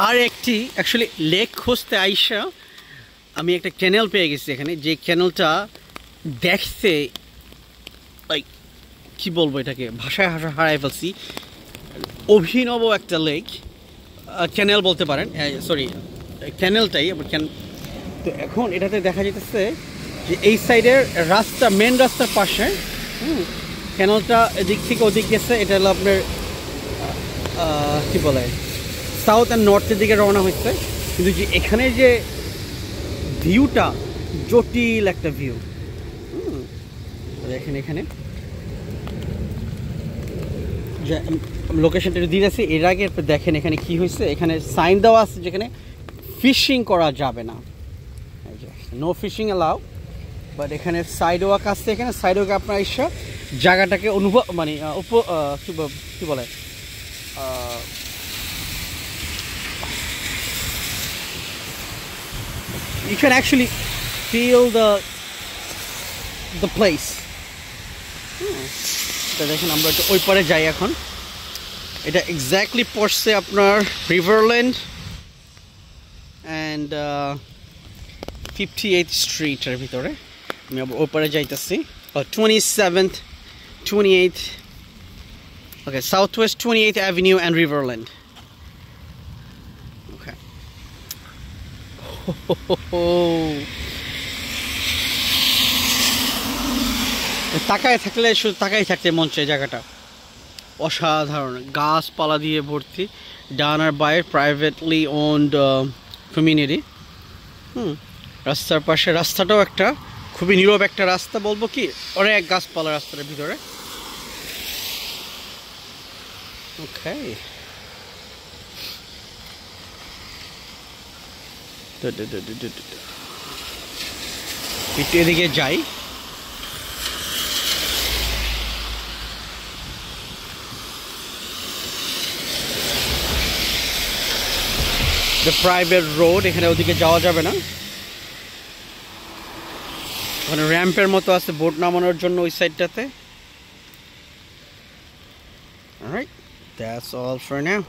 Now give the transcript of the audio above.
আর একটি actually lake খুঁজতে আইসা আমি একটা ক্যানেল পেয়ে গেছি এখানে, যে ক্যানেলটা দেখতে লাইক কী বলবো, এটাকে ভাষায় হারাই ফেলছি। অভিনব একটা লেক, ক্যানেল বলতে পারেন, সরি ক্যানেলটাই। তো এখন এটাতে দেখা যেতেছে যে এই সাইডের রাস্তা, মেন রাস্তার পাশে ক্যানেলটা এদিক থেকে ওদিক গেছে। এটা হলো আপনার কী বলে, সাউথ অ্যান্ড নর্থের দিকে রওনা হচ্ছে। কিন্তু যে এখানে যে ভিউটা, জটিল একটা ভিউ। দেখেন এখানে যে লোকেশনটা দিয়ে আছে এর আগে দেখেন এখানে কি হয়েছে। এখানে সাইন দেওয়া আছে যেখানে ফিশিং করা যাবে না, নো ফিশিং অ্যালাউ। বাট এখানে সাইড ওয়াক আসছে, এখানে সাইড ওয়াক আপনার এসে জায়গাটাকে অনুভব মানে কী বলে you can actually feel the place. তো দেখেন আমরা একটু ওই পারে যাই এখন। এটা এক্স্যাক্টলি পড়ছে আপনার রিভারল্যান্ড অ্যান্ড 58th স্ট্রিটের ভিতরে। আমি আবার ওই পারে যাইতেছি, 27th 28th, okay, southwest 28th avenue and Riverland. Okay, তাকায় থাকলে শুধু তাকাই থাকতে মন চায়। জায়গাটা অসাধারণ, গাছপালা দিয়ে ভর্তি। ডান আর বাইরে প্রাইভেটলি ওনড কমিউনিটি। রাস্তার পাশে, রাস্তাটাও একটা খুবই নীরব একটা রাস্তা, বলবো কি অনেক গাছপালা রাস্তার ভিতরে। ওকে, একটু এদিকে যাই। প্রাইভেট রোড, এখানে ওদিকে যাওয়া যাবে না। ওখানে র্যাম্পের মতো আছে বোট নামানোর জন্য ওই সাইডটাতে। Alright, that's all for now.